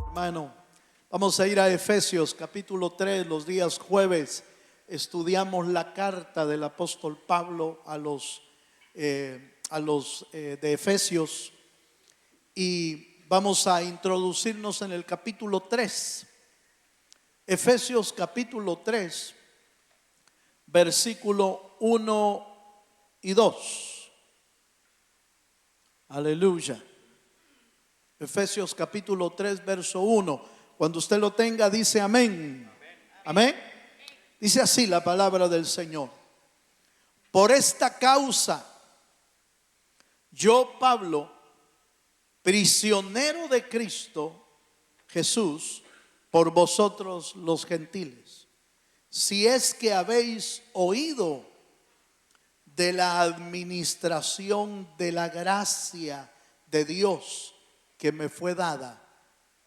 Hermano, vamos a ir a Efesios capítulo 3, los días jueves. Estudiamos la carta del apóstol Pablo a los de Efesios y vamos a introducirnos en el capítulo 3. Efesios capítulo 3, versículo 1 y 2. Aleluya. Efesios capítulo 3, verso 1. Cuando usted lo tenga, dice amén. Amén. Dice así la palabra del Señor. Por esta causa, yo, Pablo, prisionero de Cristo Jesús, por vosotros los gentiles, si es que habéis oído de la administración de la gracia de Dios que me fue dada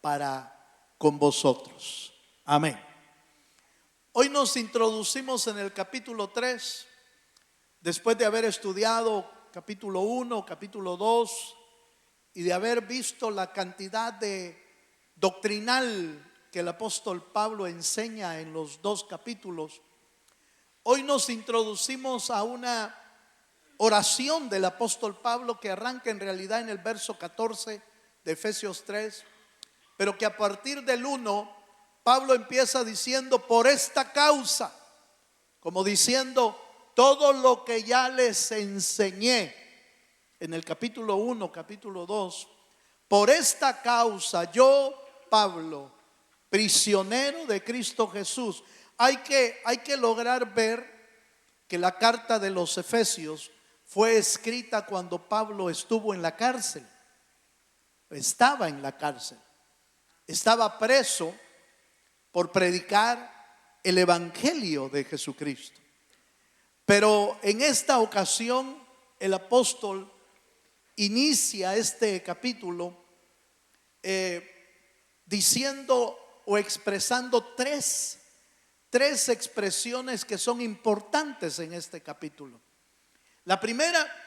para con vosotros. Amén. Hoy nos introducimos en el capítulo 3, después de haber estudiado capítulo 1, capítulo 2 y de haber visto la cantidad de doctrinal que el apóstol Pablo enseña en los dos capítulos. Hoy nos introducimos a una oración del apóstol Pablo que arranca en realidad en el verso 14 de Efesios 3, pero que a partir del 1 Pablo empieza diciendo por esta causa, como diciendo todo lo que ya les enseñé en el capítulo 1, capítulo 2. Por esta causa yo, Pablo, prisionero de Cristo Jesús. Hay que lograr ver que la carta de los Efesios fue escrita cuando Pablo estuvo en la cárcel. Estaba en la cárcel, estaba preso por predicar el evangelio de Jesucristo. Pero en esta ocasión el apóstol inicia este capítulo diciendo o expresando tres expresiones que son importantes en este capítulo. La primera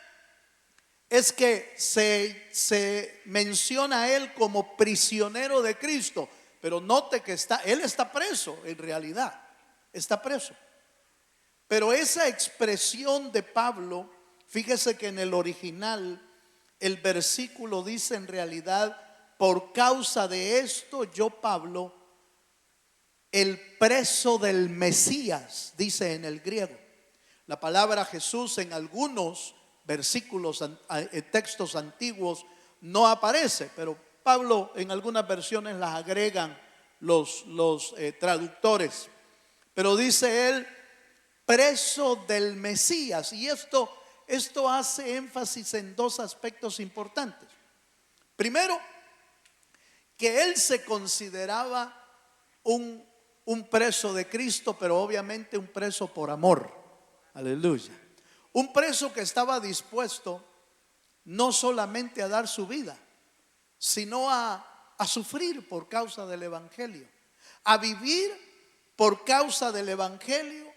es que se menciona a él como prisionero de Cristo, pero note que él está preso, en realidad está preso. Pero esa expresión de Pablo, fíjese que en el original el versículo dice en realidad, por causa de esto yo, Pablo, el preso del Mesías, dice en el griego. La palabra Jesús en algunos versículos, textos antiguos no aparece, pero Pablo en algunas versiones las agregan los traductores. Pero dice él, preso del Mesías. Y esto hace énfasis en dos aspectos importantes. Primero, que él se consideraba un preso de Cristo, pero obviamente un preso por amor. Aleluya. Un preso que estaba dispuesto no solamente a dar su vida, sino a sufrir por causa del evangelio, a vivir por causa del evangelio.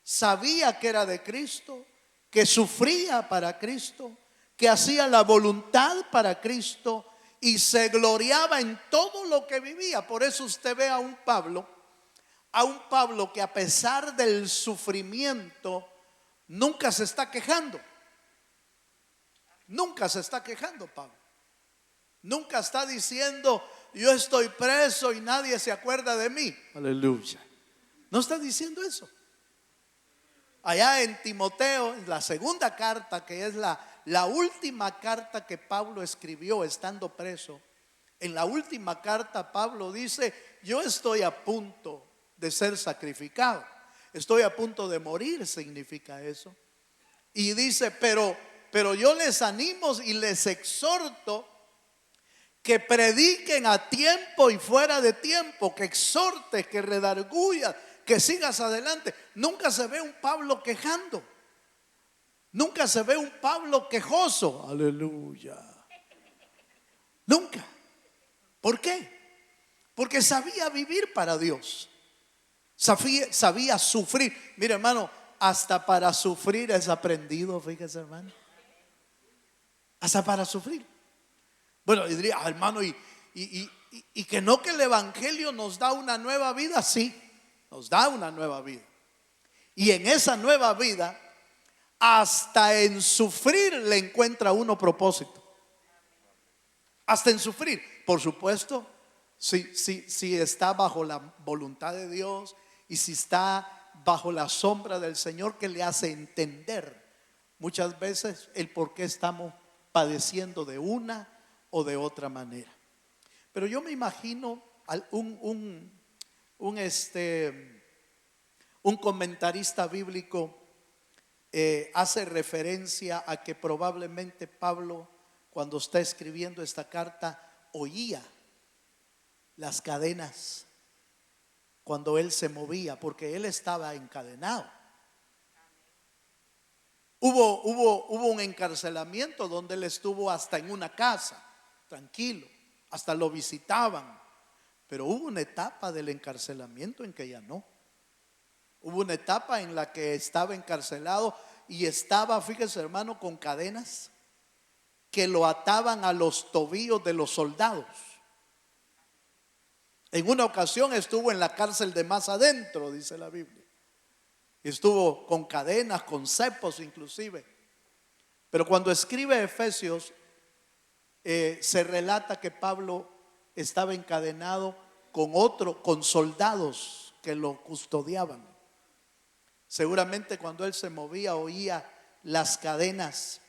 Sabía que era de Cristo, que sufría para Cristo, que hacía la voluntad para Cristo y se gloriaba en todo lo que vivía. Por eso usted ve a un Pablo que a pesar del sufrimiento nunca se está quejando. Nunca se está quejando Pablo. Nunca está diciendo yo estoy preso y nadie se acuerda de mí. Aleluya. No está diciendo eso. Allá en Timoteo, en la segunda carta, que es la última carta que Pablo escribió estando preso, en la última carta Pablo dice, yo estoy a punto de ser sacrificado, estoy a punto de morir, significa eso. Y dice, pero yo les animo y les exhorto que prediquen a tiempo y fuera de tiempo, que exhortes, que redarguyas, que sigas adelante. Nunca se ve un Pablo quejando, nunca se ve un Pablo quejoso. Aleluya. Nunca. ¿Por qué? Porque sabía vivir para Dios. Sabía sufrir. Mira, hermano, hasta para sufrir es aprendido, fíjese, hermano. Hasta para sufrir. Bueno, y diría, hermano, y y que no, que el evangelio nos da una nueva vida. Sí, nos da una nueva vida. Y en esa nueva vida, hasta en sufrir le encuentra uno propósito. Hasta en sufrir, por supuesto, si está bajo la voluntad de Dios y si está bajo la sombra del Señor, que le hace entender muchas veces el por qué estamos padeciendo de una o de otra manera. Pero yo me imagino un comentarista bíblico hace referencia a que probablemente Pablo, cuando está escribiendo esta carta, oía las cadenas cuando él se movía, porque él estaba encadenado. Hubo un encarcelamiento donde él estuvo hasta en una casa, tranquilo, hasta lo visitaban. Pero hubo una etapa del encarcelamiento en que ya no. Hubo una etapa en la que estaba encarcelado y estaba, fíjese hermano, con cadenas que lo ataban a los tobillos de los soldados. En una ocasión estuvo en la cárcel de más adentro, dice la Biblia. Estuvo con cadenas, con cepos inclusive. Pero cuando escribe Efesios, se relata que Pablo estaba encadenado con soldados que lo custodiaban. Seguramente cuando él se movía oía las cadenas.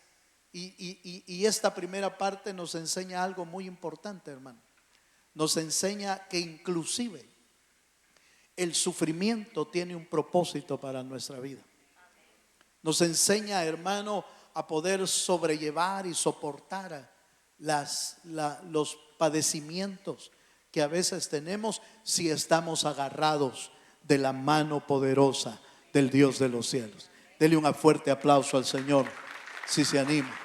Y esta primera parte nos enseña algo muy importante, hermano. Nos enseña que inclusive el sufrimiento tiene un propósito para nuestra vida. Nos enseña, hermano, a poder sobrellevar y soportar los padecimientos que a veces tenemos si estamos agarrados de la mano poderosa del Dios de los cielos. Dele un fuerte aplauso al Señor si se anima.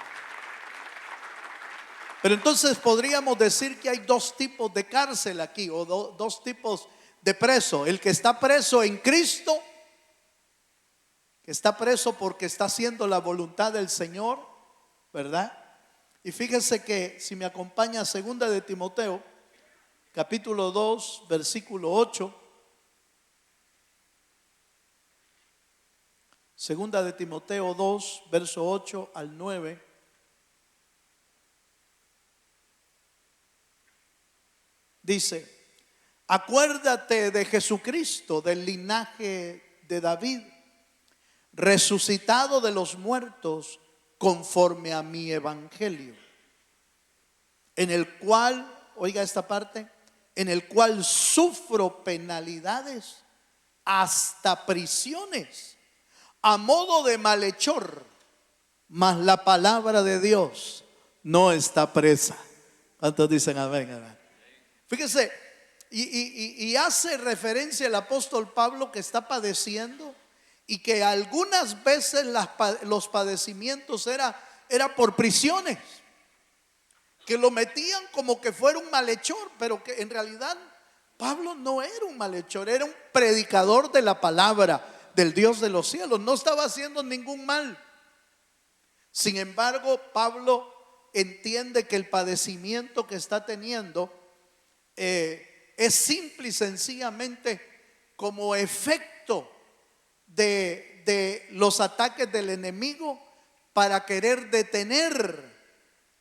Pero entonces podríamos decir que hay dos tipos de cárcel aquí, o dos tipos de preso. El que está preso en Cristo, que está preso porque está haciendo la voluntad del Señor, ¿verdad? Y fíjense que si me acompaña a 2 de Timoteo, capítulo 2, versículo 8. 2 de Timoteo 2, verso 8 al 9. Dice: acuérdate de Jesucristo, del linaje de David, resucitado de los muertos conforme a mi evangelio, en el cual, oiga esta parte, en el cual sufro penalidades hasta prisiones, a modo de malhechor, mas la palabra de Dios no está presa. ¿Cuántos dicen amén, hermano? Fíjese, y hace referencia el apóstol Pablo que está padeciendo y que algunas veces los padecimientos era por prisiones, que lo metían como que fuera un malhechor, pero que en realidad Pablo no era un malhechor, era un predicador de la palabra del Dios de los cielos, no estaba haciendo ningún mal. Sin embargo, Pablo entiende que el padecimiento que está teniendo es simple y sencillamente como efecto de los ataques del enemigo para querer detener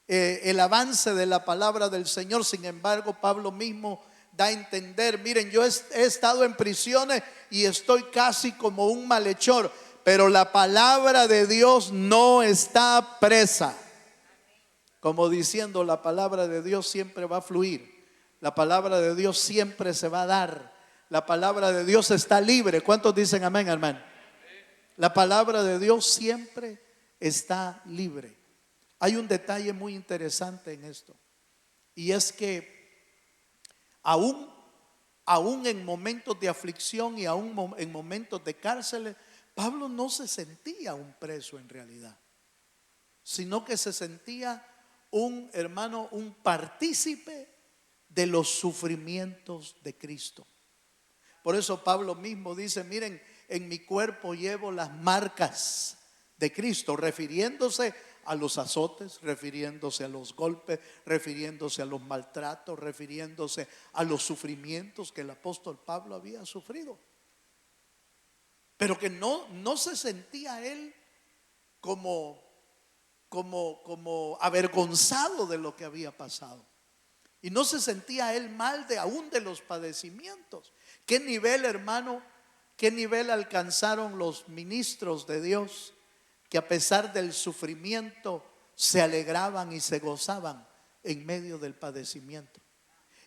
el avance de la palabra del Señor. Sin embargo, Pablo mismo da a entender: miren, yo he estado en prisiones y estoy casi como un malhechor, pero la palabra de Dios no está presa. Como diciendo, la palabra de Dios siempre va a fluir. La palabra de Dios siempre se va a dar. La palabra de Dios está libre. ¿Cuántos dicen amén, hermano? La palabra de Dios siempre está libre. Hay un detalle muy interesante en esto, y es que aún en momentos de aflicción y aún en momentos de cárceles, Pablo no se sentía un preso en realidad, sino que se sentía un partícipe de los sufrimientos de Cristo. Por eso Pablo mismo dice: miren, en mi cuerpo llevo las marcas de Cristo, refiriéndose a los azotes, refiriéndose a los golpes, refiriéndose a los maltratos, refiriéndose a los sufrimientos que el apóstol Pablo había sufrido. Pero que no se sentía él como avergonzado de lo que había pasado. Y no se sentía él mal aún de los padecimientos. ¿Qué nivel, hermano? ¿Qué nivel alcanzaron los ministros de Dios? Que a pesar del sufrimiento se alegraban y se gozaban en medio del padecimiento.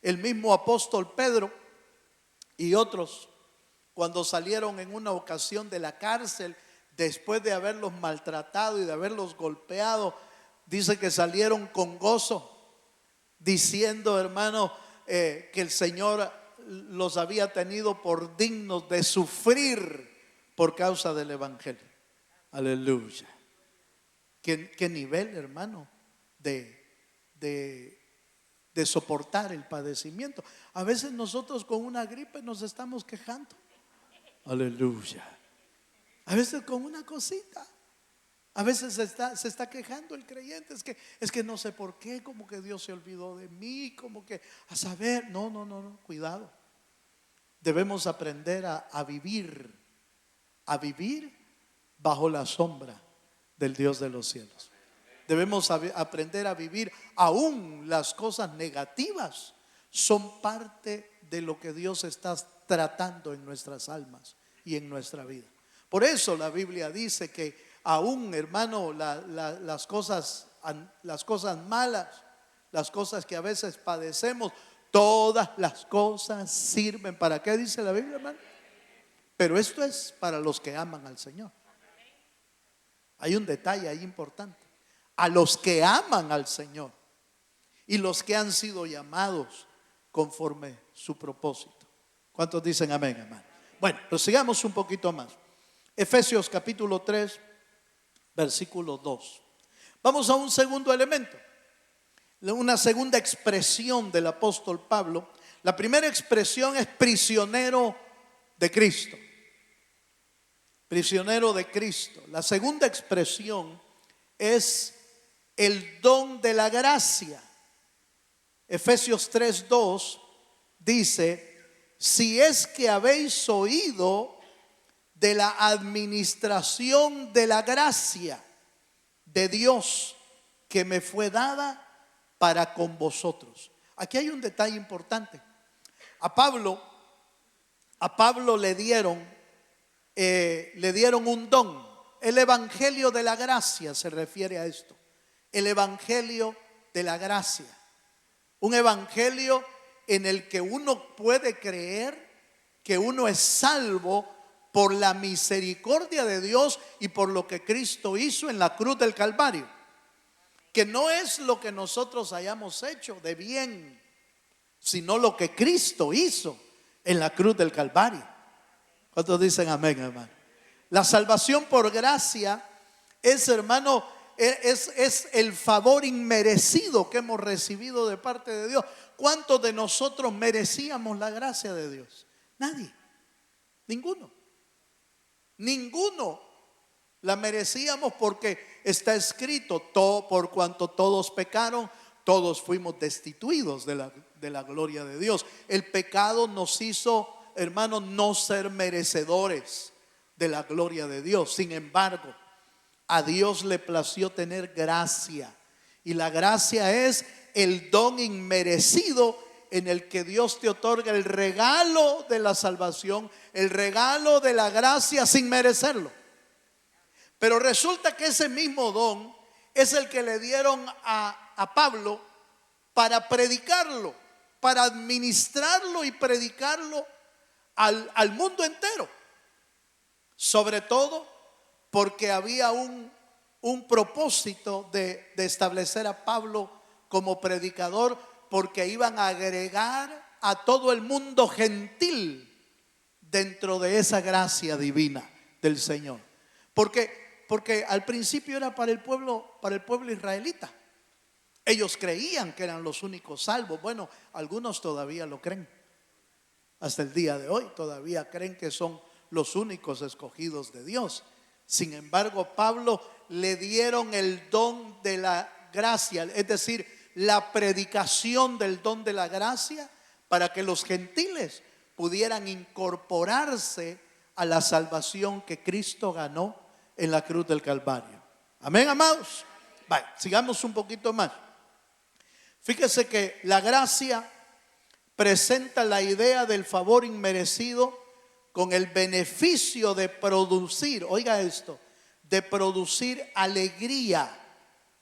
El mismo apóstol Pedro y otros, cuando salieron en una ocasión de la cárcel, después de haberlos maltratado y de haberlos golpeado, dice que salieron con gozo, diciendo, hermano, que el Señor los había tenido por dignos de sufrir por causa del evangelio. Aleluya. ¿Qué nivel, hermano, de soportar el padecimiento? A veces nosotros con una gripe nos estamos quejando. Aleluya. A veces con una cosita. A veces se está quejando el creyente. Es que no sé por qué, como que Dios se olvidó de mí, como que a saber. No, cuidado. Debemos aprender a vivir bajo la sombra del Dios de los cielos. Debemos aprender a vivir aún las cosas negativas. Son parte de lo que Dios está tratando en nuestras almas y en nuestra vida. Por eso la Biblia dice que aún, hermano, las cosas malas, las cosas que a veces padecemos, todas las cosas sirven. ¿Para qué dice la Biblia, hermano? Pero esto es para los que aman al Señor. Hay un detalle ahí importante. A los que aman al Señor y los que han sido llamados conforme su propósito. ¿Cuántos dicen amén, hermano? Bueno, pues sigamos un poquito más. Efesios capítulo 3, versículo 2. Vamos a un segundo elemento, una segunda expresión del apóstol Pablo. La primera expresión es prisionero de Cristo. Prisionero de Cristo. La segunda expresión es el don de la gracia. Efesios 3:2 dice: si es que habéis oído de la administración de la gracia de Dios que me fue dada para con vosotros. Aquí hay un detalle importante. A Pablo le dieron un don. El evangelio de la gracia se refiere a esto. El evangelio de la gracia. Un evangelio en el que uno puede creer que uno es salvo por la misericordia de Dios y por lo que Cristo hizo en la cruz del Calvario. Que no es lo que nosotros hayamos hecho de bien, sino lo que Cristo hizo en la cruz del Calvario. ¿Cuántos dicen amén, hermano? La salvación por gracia es, hermano, es el favor inmerecido que hemos recibido de parte de Dios. ¿Cuántos de nosotros merecíamos la gracia de Dios? Nadie, ninguno la merecíamos, porque está escrito: por cuanto todos pecaron, todos fuimos destituidos de la gloria de Dios. El pecado nos hizo, hermano, no ser merecedores de la gloria de Dios. Sin embargo, a Dios le plació tener gracia, y la gracia es el don inmerecido en el que Dios te otorga el regalo de la salvación, el regalo de la gracia sin merecerlo. Pero resulta que ese mismo don es el que le dieron a Pablo para predicarlo, para administrarlo y predicarlo al mundo entero. Sobre todo porque había un propósito de establecer a Pablo como predicador, porque iban a agregar a todo el mundo gentil dentro de esa gracia divina del Señor. Porque al principio era para el pueblo israelita. Ellos creían que eran los únicos salvos. Bueno, algunos todavía lo creen. Hasta el día de hoy todavía creen que son los únicos escogidos de Dios. Sin embargo, Pablo le dieron el don de la gracia, es decir, la predicación del don de la gracia, para que los gentiles pudieran incorporarse a la salvación que Cristo ganó en la cruz del Calvario. Amén, amados. Vale, sigamos un poquito más. Fíjese que la gracia presenta la idea del favor inmerecido con el beneficio de producir, oiga esto, de producir alegría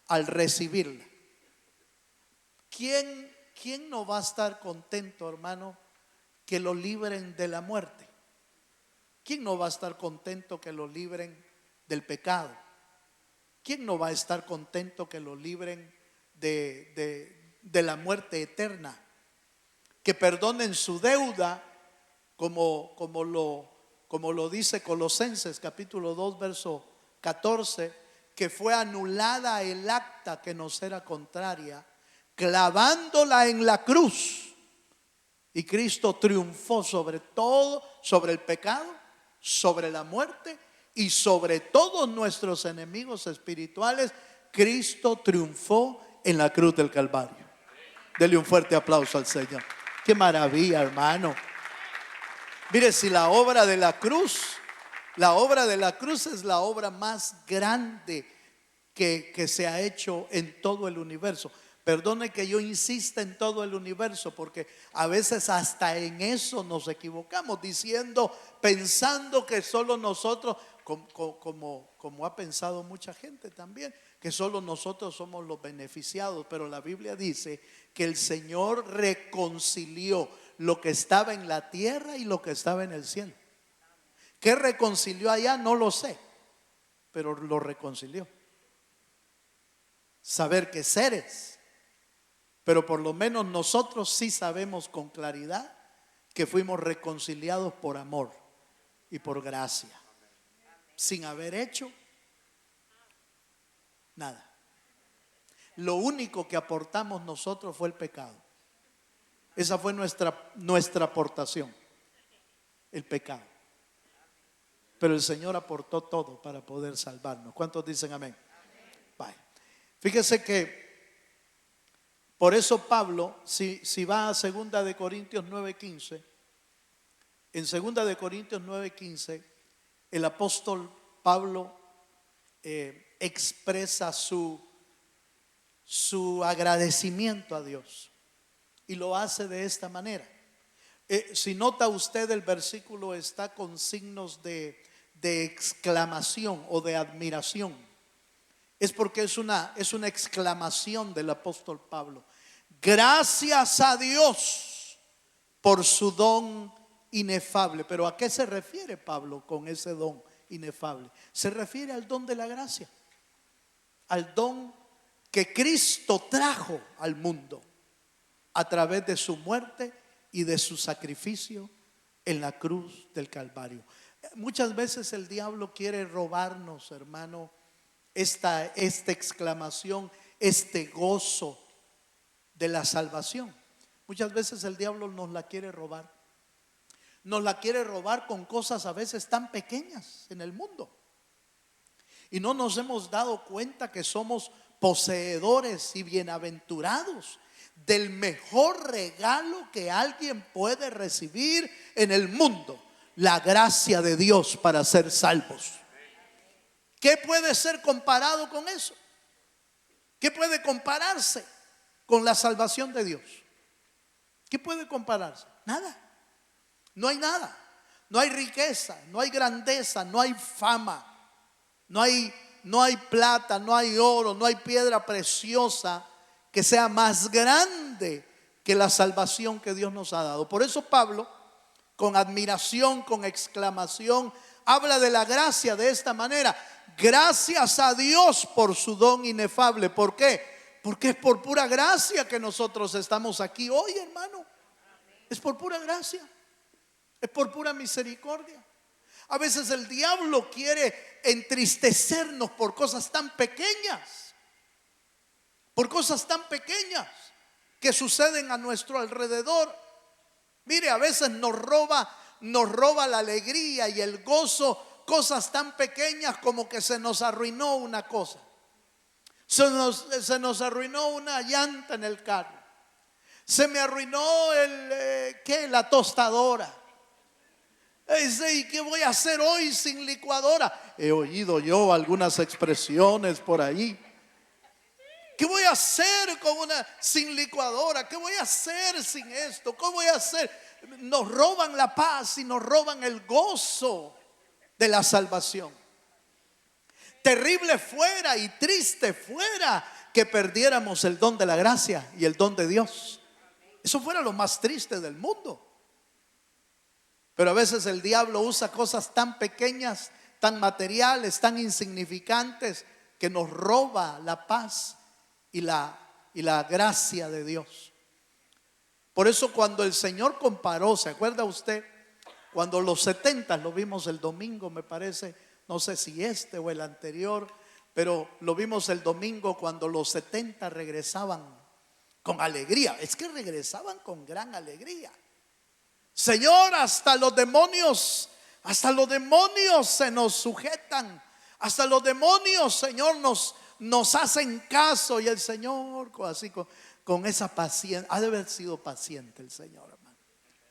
al recibirla. ¿Quién no va a estar contento, hermano, que lo libren de la muerte? ¿Quién no va a estar contento que lo libren del pecado? ¿Quién no va a estar contento que lo libren de la muerte eterna? Que perdonen su deuda, como lo dice Colosenses capítulo 2 verso 14, que fue anulada el acta que nos era contraria, clavándola en la cruz, y Cristo triunfó sobre todo, sobre el pecado, sobre la muerte y sobre todos nuestros enemigos espirituales. Cristo triunfó en la cruz del Calvario. Dele un fuerte aplauso al Señor. Qué maravilla, hermano. Mire, si la obra de la cruz es la obra más grande que se ha hecho en todo el universo. Perdone que yo insista en todo el universo, porque a veces hasta en eso nos equivocamos, pensando que solo nosotros, como ha pensado mucha gente también, que solo nosotros somos los beneficiados. Pero la Biblia dice que el Señor reconcilió lo que estaba en la tierra y lo que estaba en el cielo. ¿Qué reconcilió allá? No lo sé, pero lo reconcilió. Saber qué seres. Pero por lo menos nosotros sí sabemos con claridad que fuimos reconciliados por amor y por gracia, sin haber hecho nada. Lo único que aportamos nosotros fue el pecado. Esa fue nuestra aportación, el pecado. Pero el Señor aportó todo para poder salvarnos. ¿Cuántos dicen amén? Vaya. Fíjese que por eso Pablo, si va a 2 de Corintios 9:15, en 2 de Corintios 9:15, el apóstol Pablo expresa su agradecimiento a Dios, y lo hace de esta manera. Si nota usted, el versículo está con signos de exclamación o de admiración. Es porque es una exclamación del apóstol Pablo. Gracias a Dios por su don inefable. Pero ¿a qué se refiere Pablo con ese don inefable? Se refiere al don de la gracia, al don que Cristo trajo al mundo a través de su muerte y de su sacrificio en la cruz del Calvario. Muchas veces el diablo quiere robarnos, hermano, esta exclamación, este gozo de la salvación. Muchas veces el diablo nos la quiere robar. Nos la quiere robar con cosas a veces tan pequeñas en el mundo. Y no nos hemos dado cuenta que somos poseedores y bienaventurados del mejor regalo que alguien puede recibir en el mundo: la gracia de Dios para ser salvos. ¿Qué puede ser comparado con eso? ¿Qué puede compararse con la salvación de Dios? ¿Qué puede compararse? Nada. No hay nada. No hay riqueza, no hay grandeza, no hay fama, no hay plata, no hay oro, no hay piedra preciosa que sea más grande que la salvación que Dios nos ha dado. Por eso Pablo, con admiración, con exclamación, habla de la gracia de esta manera: gracias a Dios por su don inefable. ¿Por qué? Porque es por pura gracia que nosotros estamos aquí hoy, hermano. Es por pura gracia, es por pura misericordia. A veces el diablo quiere entristecernos por cosas tan pequeñas, que suceden a nuestro alrededor. Mire, a veces nos roba la alegría y el gozo cosas tan pequeñas como que se nos arruinó una cosa. Se nos arruinó una llanta en el carro. Se me arruinó la tostadora. ¿Y qué voy a hacer hoy sin licuadora? He oído yo algunas expresiones por ahí. ¿Qué voy a hacer sin licuadora? ¿Qué voy a hacer sin esto? ¿Cómo voy a hacer? Nos roban la paz y nos roban el gozo de la salvación. Terrible fuera y triste fuera que perdiéramos el don de la gracia y el don de Dios. Eso fuera lo más triste del mundo. Pero a veces el diablo usa cosas tan pequeñas, tan materiales, tan insignificantes, que nos roba la paz y la gracia de Dios. Por eso cuando el Señor comparó, ¿se acuerda usted? Cuando los 70, lo vimos el domingo, me parece, no sé si este o el anterior, pero lo vimos el domingo cuando los 70 regresaban con alegría. Es que regresaban con gran alegría. Señor, hasta los demonios se nos sujetan. Hasta los demonios, Señor, nos hacen caso. Y el Señor, así con esa paciencia, ha de haber sido paciente el Señor, hermano.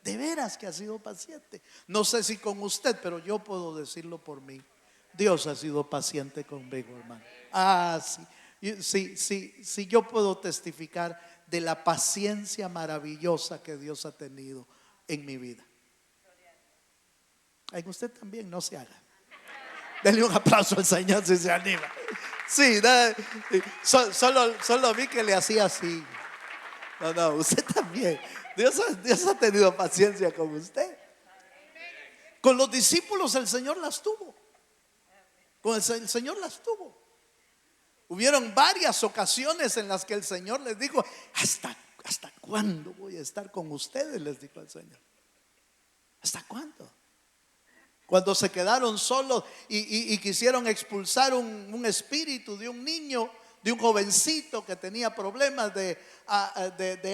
De veras que ha sido paciente. No sé si con usted, pero yo puedo decirlo por mí. Dios ha sido paciente conmigo, hermano. Sí, yo puedo testificar de la paciencia maravillosa que Dios ha tenido en mi vida. En usted también, no se haga. Denle un aplauso al Señor si se anima. Sí, solo vi que le hacía así. No, usted también. Dios ha tenido paciencia con usted. Con los discípulos el Señor las tuvo. Con el Señor las tuvo. Hubieron varias ocasiones en las que el Señor les dijo: ¿Hasta cuándo voy a estar con ustedes? Les dijo el Señor. ¿Hasta cuándo? Cuando se quedaron solos y quisieron expulsar un espíritu de un niño, de un jovencito que tenía problemas de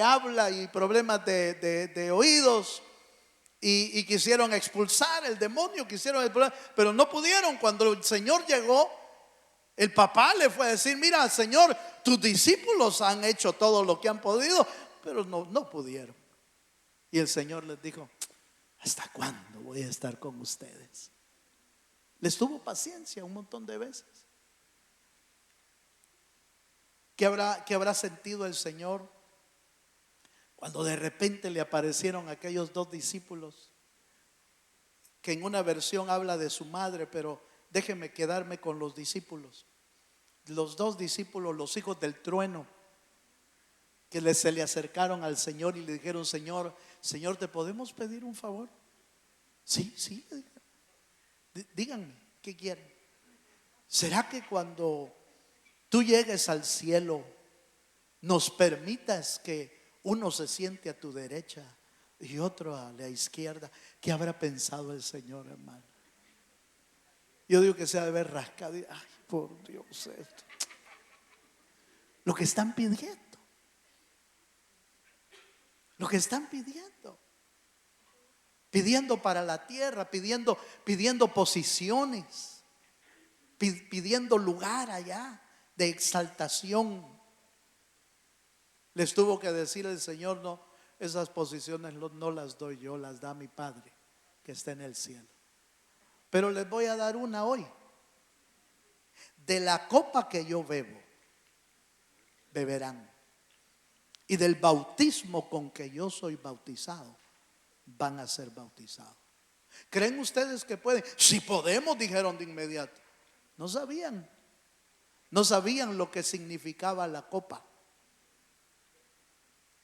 habla y problemas de oídos, y quisieron expulsar el demonio, pero no pudieron. Cuando el Señor llegó, el papá le fue a decir: mira, Señor, tus discípulos han hecho todo lo que han podido, pero no pudieron. Y el Señor les dijo: ¿hasta cuándo voy a estar con ustedes? Les tuvo paciencia un montón de veces. ¿Qué habrá sentido el Señor cuando de repente le aparecieron aquellos dos discípulos? Que en una versión habla de su madre, pero déjeme quedarme con los discípulos. Los dos discípulos, los hijos del trueno, que se le acercaron al Señor y le dijeron: Señor, ¿te podemos pedir un favor? Sí, díganme, ¿qué quieren? ¿Será que cuando tú llegues al cielo nos permitas que uno se siente a tu derecha y otro a la izquierda? ¿Qué habrá pensado el Señor, hermano? Yo digo que se ha de haber rascado. Ay, por Dios, esto. Lo que están pidiendo. Lo que están pidiendo para la tierra, pidiendo posiciones, pidiendo lugar allá de exaltación. Les tuvo que decir el Señor: no, esas posiciones no las doy yo, las da mi Padre que está en el cielo. Pero les voy a dar una hoy. De la copa que yo bebo, beberán. Y del bautismo con que yo soy bautizado, van a ser bautizados. ¿Creen ustedes que pueden? Si podemos, dijeron de inmediato. No sabían lo que significaba la copa.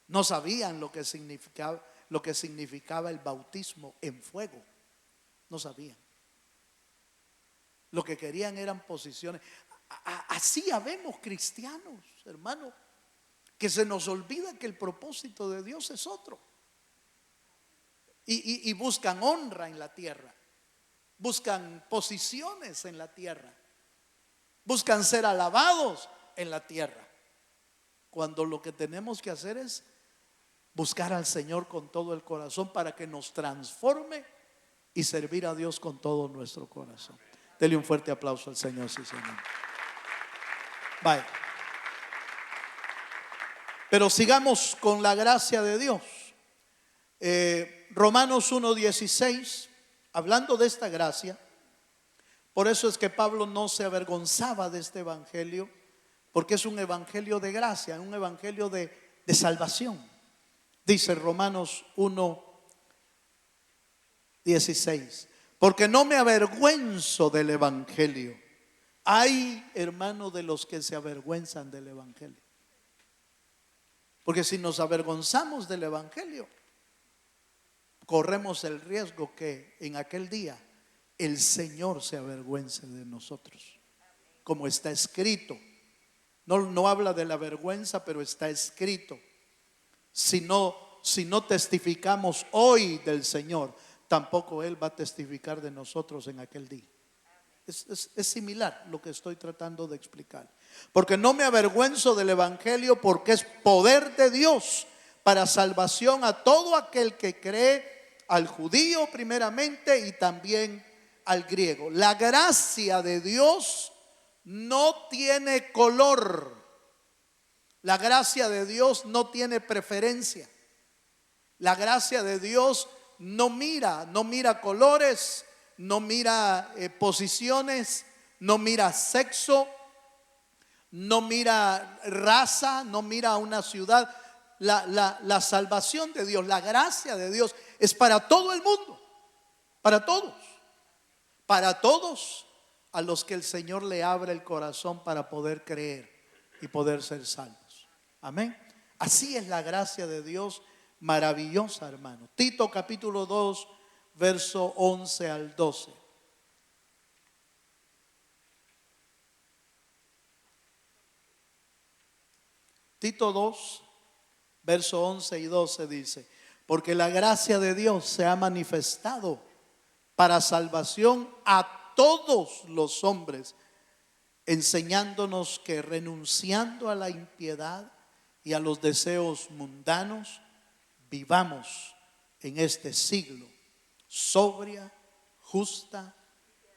No sabían lo que significaba el bautismo en fuego. No sabían. Lo que querían eran posiciones. Así habemos cristianos, hermano, que se nos olvida que el propósito de Dios es otro. Y buscan honra en la tierra, buscan posiciones en la tierra, buscan ser alabados en la tierra, cuando lo que tenemos que hacer es buscar al Señor con todo el corazón para que nos transforme y servir a Dios con todo nuestro corazón. Dele un fuerte aplauso al Señor, sí, Señor. Bye. Pero sigamos con la gracia de Dios. Romanos 1:16, hablando de esta gracia. Por eso es que Pablo no se avergonzaba de este evangelio, porque es un evangelio de gracia, un evangelio de salvación. Dice Romanos 1:16, porque no me avergüenzo del evangelio. Hay, hermano, de los que se avergüenzan del evangelio. Porque si nos avergonzamos del evangelio, corremos el riesgo que en aquel día el Señor se avergüence de nosotros, como está escrito. No habla de la vergüenza, pero está escrito: si no testificamos hoy del Señor, tampoco Él va a testificar de nosotros en aquel día. Es similar lo que estoy tratando de explicar. Porque no me avergüenzo del evangelio, porque es poder de Dios para salvación a todo aquel que cree, al judío primeramente y también al griego. La gracia de Dios no tiene color. La gracia de Dios no tiene preferencia. La gracia de Dios no mira colores, no mira posiciones, no mira sexo, no mira raza, no mira una ciudad. La salvación de Dios, la gracia de Dios es para todo el mundo, para todos a los que el Señor le abre el corazón para poder creer y poder ser salvos. Amén. Así es la gracia de Dios, maravillosa, hermano. Tito capítulo 2, verso 11 al 12. Tito 2, verso 11 y 12 dice: porque la gracia de Dios se ha manifestado para salvación a todos los hombres, enseñándonos que renunciando a la impiedad y a los deseos mundanos, vivamos en este siglo sobria, justa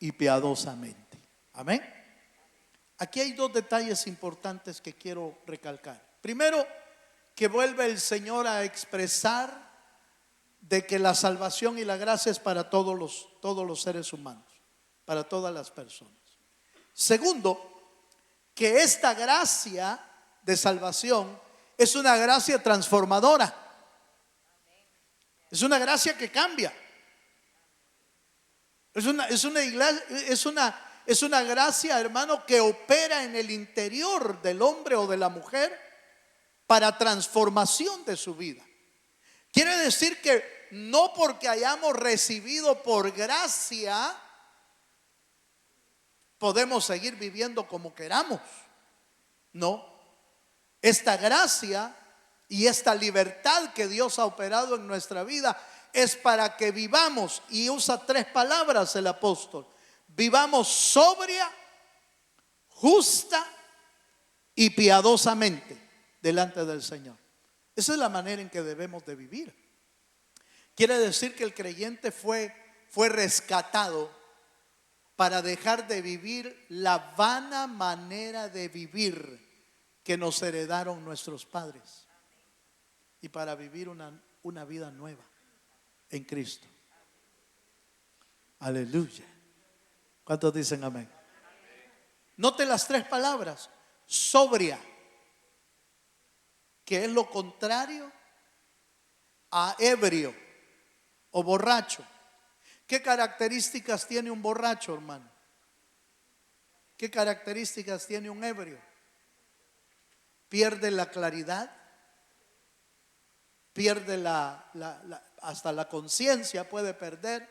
y piadosamente. Amén. Aquí hay dos detalles importantes que quiero recalcar. Primero, que vuelve el Señor a expresar de que la salvación y la gracia es para todos los seres humanos, para todas las personas. Segundo, que esta gracia de salvación es una gracia transformadora. Es una gracia que cambia. Es una gracia, hermano, que opera en el interior del hombre o de la mujer para transformación de su vida. Quiere decir que no porque hayamos recibido por gracia podemos seguir viviendo como queramos. No. Esta gracia y esta libertad que Dios ha operado en nuestra vida es para que vivamos, y usa tres palabras el apóstol: vivamos sobria, justa y piadosamente delante del Señor. Esa es la manera en que debemos de vivir. Quiere decir que el creyente fue rescatado para dejar de vivir la vana manera de vivir que nos heredaron nuestros padres, y para vivir una vida nueva en Cristo. Aleluya. ¿Cuántos dicen amén? Note las tres palabras: sobria, que es lo contrario a ebrio o borracho. ¿Qué características tiene un borracho, hermano? ¿Qué características tiene un ebrio? Pierde la claridad, pierde hasta la conciencia puede perder,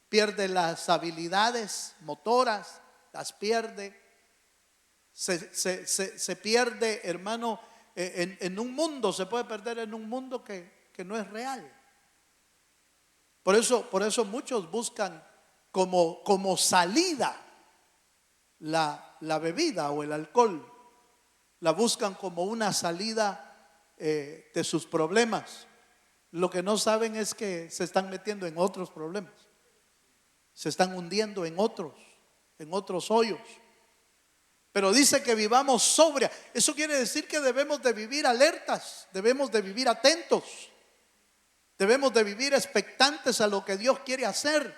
pierde las habilidades motoras, las pierde, se pierde, hermano, en un mundo, se puede perder en un mundo que no es real. Por eso muchos buscan como salida la bebida o el alcohol. La buscan como una salida de sus problemas. Lo que no saben es que se están metiendo en otros problemas, se están hundiendo en otros. en otros hoyos. Pero dice que vivamos sobria. Eso quiere decir que debemos de vivir alertas, debemos de vivir atentos, debemos de vivir expectantes a lo que Dios quiere hacer.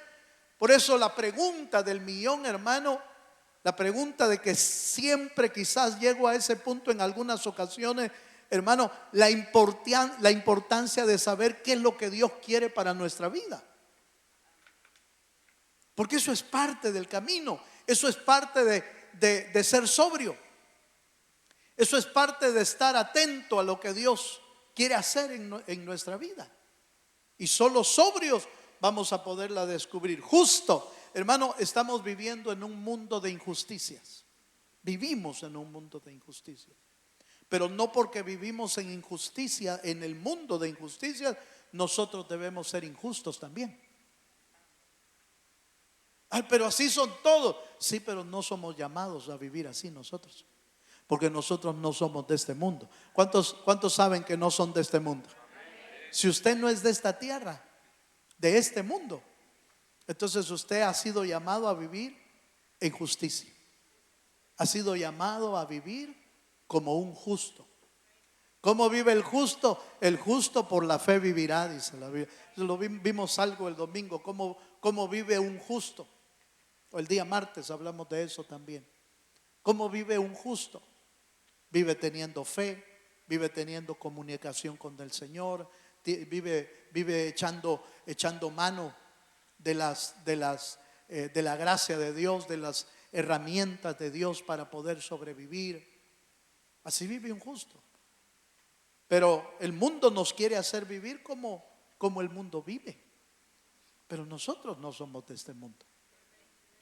Por eso la pregunta del millón, hermano, la pregunta de que siempre quizás llego a ese punto en algunas ocasiones, hermano, la importancia de saber qué es lo que Dios quiere para nuestra vida. Porque eso es parte del camino, eso es parte de ser sobrio. Eso es parte de estar atento a lo que Dios quiere hacer en nuestra vida. Y solo sobrios vamos a poderla descubrir. Justo, hermano, estamos viviendo en un mundo de injusticias. Vivimos en un mundo de injusticias. Pero no porque vivimos en injusticia, en el mundo de injusticias, nosotros debemos ser injustos también. Ay, pero así son todos. Sí, pero no somos llamados a vivir así nosotros, porque nosotros no somos de este mundo. ¿Cuántos saben que no son de este mundo? Si usted no es de esta tierra, de este mundo, entonces usted ha sido llamado a vivir en justicia. Ha sido llamado a vivir como un justo. ¿Cómo vive el justo? El justo por la fe vivirá, dice la Biblia. Vimos algo el domingo, cómo vive un justo. O el día martes hablamos de eso también. ¿Cómo vive un justo? Vive teniendo fe, vive teniendo comunicación con el Señor, vive echando mano de la gracia de Dios, de las herramientas de Dios para poder sobrevivir. Así vive un justo. Pero el mundo nos quiere hacer vivir como el mundo vive. Pero nosotros no somos de este mundo.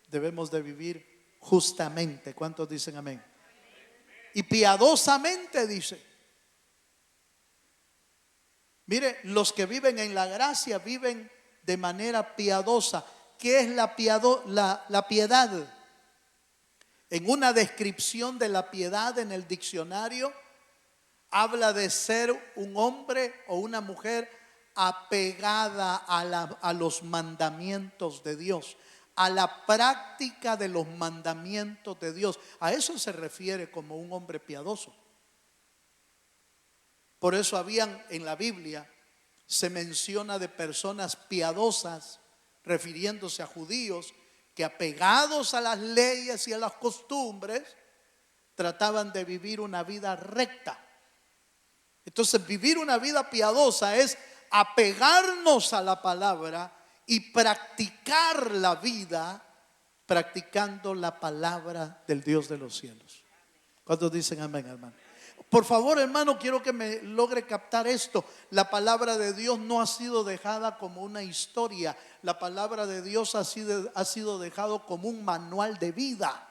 Debemos de vivir justamente. ¿Cuántos dicen amén? Y piadosamente, dice. Mire, los que viven en la gracia viven de manera piadosa. ¿Qué es la piedad? En una descripción de la piedad en el diccionario, habla de ser un hombre o una mujer apegada a los mandamientos de Dios, a la práctica de los mandamientos de Dios. A eso se refiere como un hombre piadoso. Por eso en la Biblia se menciona de personas piadosas, refiriéndose a judíos que, apegados a las leyes y a las costumbres, trataban de vivir una vida recta. Entonces, vivir una vida piadosa es apegarnos a la palabra y practicar la vida practicando la palabra del Dios de los cielos. ¿Cuántos dicen amén, hermano? Por favor, hermano, quiero que me logre captar esto. La palabra de Dios no ha sido dejada como una historia. La palabra de Dios ha sido dejado como un manual de vida.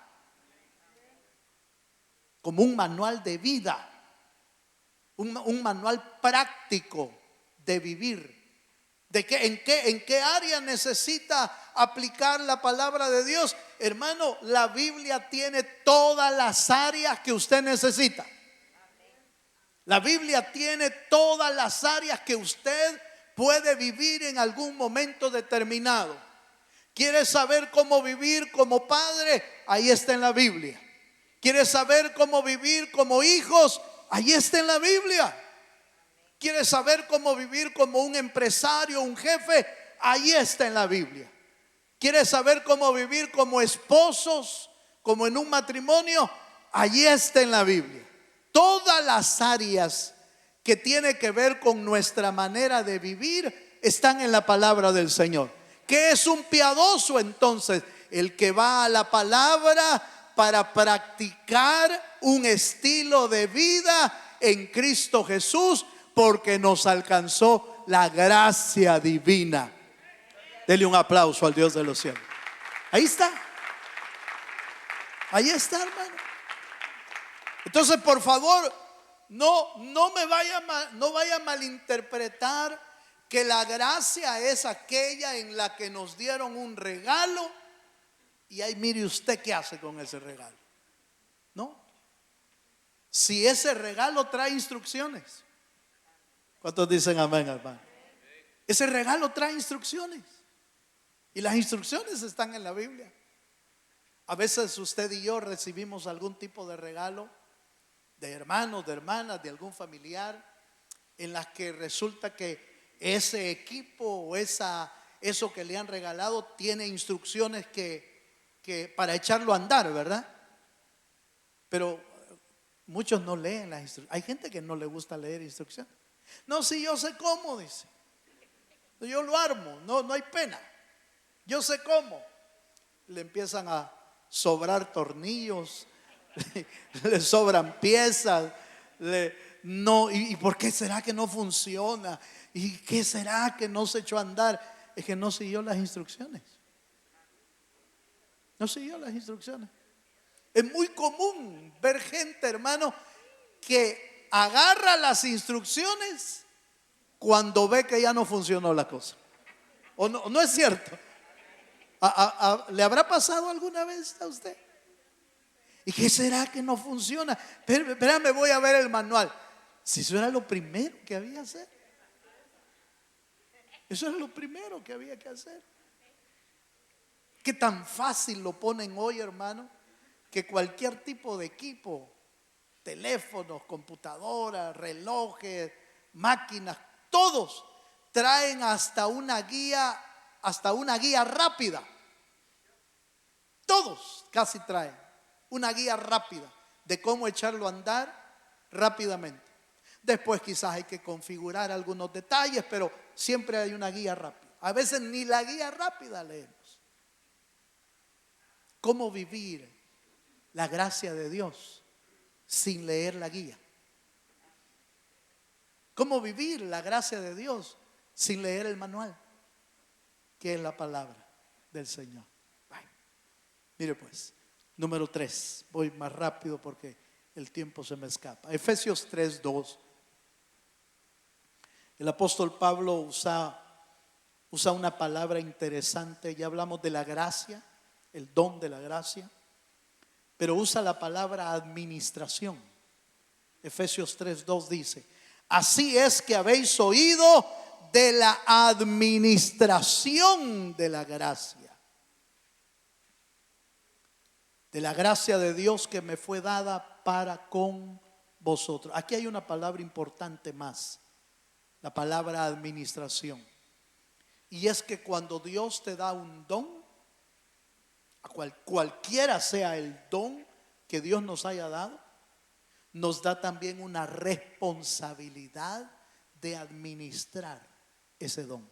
Como un manual de vida. Un manual práctico de vivir. ¿En qué área necesita aplicar la palabra de Dios? Hermano, la Biblia tiene todas las áreas que usted necesita. La Biblia tiene todas las áreas que usted puede vivir en algún momento determinado. ¿Quiere saber cómo vivir como padre? Ahí está en la Biblia. ¿Quiere saber cómo vivir como hijos? Ahí está en la Biblia. ¿Quiere saber cómo vivir como un empresario, un jefe? Ahí está en la Biblia. ¿Quiere saber cómo vivir como esposos, como en un matrimonio? Allí está en la Biblia. Todas las áreas que tienen que ver con nuestra manera de vivir están en la palabra del Señor. ¿Qué es un piadoso entonces? El que va a la palabra para practicar un estilo de vida en Cristo Jesús, porque nos alcanzó la gracia divina. Dele un aplauso al Dios de los cielos. Ahí está. Ahí está, hermano. Entonces, por favor, no vaya a malinterpretar que la gracia es aquella en la que nos dieron un regalo y ahí mire usted qué hace con ese regalo. No. Si ese regalo trae instrucciones. ¿Cuántos dicen amén, hermano? Ese regalo trae instrucciones. Y las instrucciones están en la Biblia. A veces usted y yo recibimos algún tipo de regalo de hermanos, de hermanas, de algún familiar, en las que resulta que ese equipo o eso que le han regalado tiene instrucciones que para echarlo a andar, ¿verdad? Pero muchos no leen las instrucciones. Hay gente que no le gusta leer instrucciones. No, si yo sé cómo, dice. Yo lo armo, no hay pena. Yo sé cómo. Le empiezan a sobrar tornillos, le sobran piezas, no, ¿y por qué será que no funciona? ¿Y qué será que no se echó a andar? Es que no siguió las instrucciones. No siguió las instrucciones. Es muy común ver gente, hermano, que agarra las instrucciones cuando ve que ya no funcionó la cosa. ¿O no, no es cierto? ¿Le habrá pasado alguna vez a usted? ¿Y qué será que no funciona? Espérame, voy a ver el manual. Si eso era lo primero que había que hacer. Eso es lo primero que había que hacer. Qué tan fácil lo ponen hoy, hermano, que cualquier tipo de equipo, teléfonos, computadoras, relojes, máquinas, todos traen hasta una guía rápida. Todos casi traen una guía rápida de cómo echarlo a andar rápidamente. Después quizás hay que configurar algunos detalles, pero siempre hay una guía rápida. A veces ni la guía rápida leemos. ¿Cómo vivir la gracia de Dios sin leer la guía? ¿Cómo vivir la gracia de Dios sin leer el manual, que es la palabra del Señor? Ay, mire pues, número 3. Voy más rápido porque el tiempo se me escapa. Efesios 3:2. El apóstol Pablo usa una palabra interesante. Ya hablamos de la gracia, el don de la gracia, pero usa la palabra administración. Efesios 3:2 dice: así es que habéis oído de la administración de la gracia, de la gracia de Dios que me fue dada para con vosotros. Aquí hay una palabra importante más, la palabra administración. Y es que cuando Dios te da un don, cualquiera sea el don que Dios nos haya dado, nos da también una responsabilidad de administrar ese don.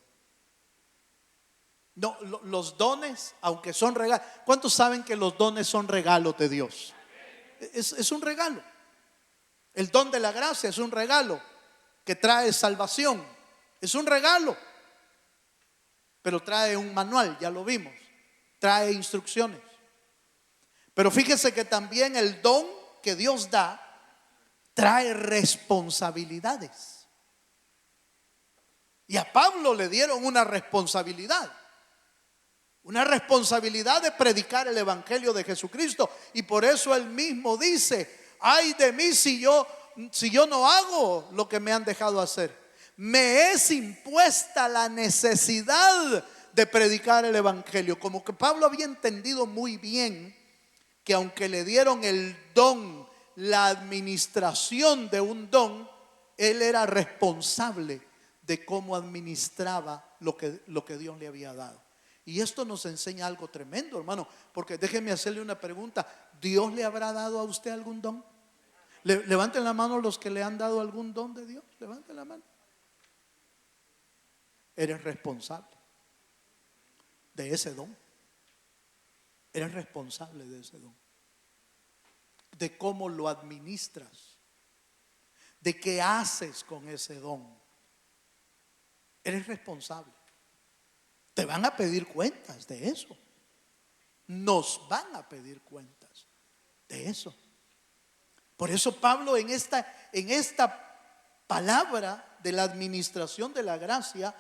No, los dones, aunque son regalos, ¿cuántos saben que los dones son regalos de Dios? Es un regalo. El don de la gracia es un regalo que trae salvación. Es un regalo, pero trae un manual, ya lo vimos. Trae instrucciones. Pero fíjese que también el don que Dios da trae responsabilidades. Y a Pablo le dieron una responsabilidad de predicar el evangelio de Jesucristo. Y por eso él mismo dice: ay de mí si yo no hago lo que me han dejado hacer. Me es impuesta la necesidad de predicar el evangelio. Como que Pablo había entendido muy bien que aunque le dieron el don, la administración de un don, él era responsable de cómo administraba lo que Dios le había dado. Y esto nos enseña algo tremendo, hermano, porque déjeme hacerle una pregunta: ¿Dios le habrá dado a usted algún don? Levanten la mano los que le han dado algún don de Dios. Levanten la mano. Eres responsable de ese don. Eres responsable de ese don, de cómo lo administras, de qué haces con ese don. Eres responsable. Te van a pedir cuentas de eso. Nos van a pedir cuentas de eso. Por eso Pablo en esta palabra de la administración de la gracia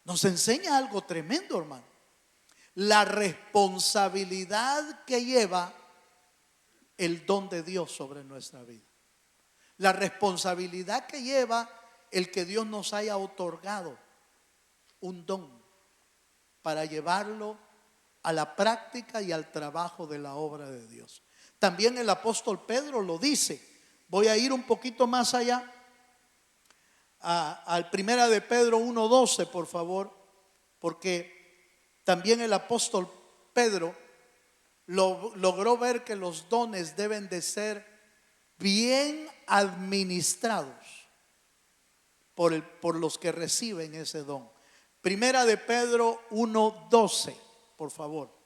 nos enseña algo tremendo, hermano. La responsabilidad que lleva el don de Dios sobre nuestra vida. La responsabilidad que lleva el que Dios nos haya otorgado un don para llevarlo a la práctica y al trabajo de la obra de Dios. También el apóstol Pedro lo dice. Voy a ir un poquito más allá, al primera de Pedro 1:12, por favor, porque también el apóstol Pedro logró ver que los dones deben de ser bien administrados por los que reciben ese don. Primera de Pedro 1:12, por favor.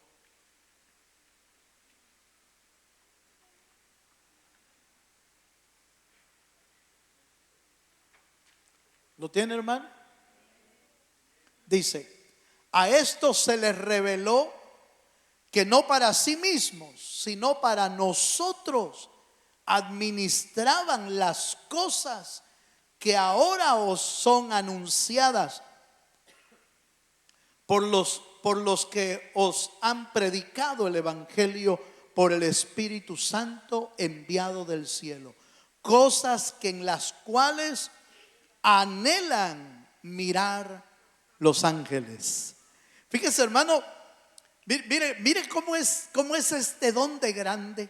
¿Lo tiene, hermano? Dice: a estos se les reveló que no para sí mismos, sino para nosotros administraban las cosas que ahora os son anunciadas por los que os han predicado el evangelio por el Espíritu Santo enviado del cielo, cosas que en las cuales anhelan mirar los ángeles. Fíjese, hermano, mire cómo es este don de grande,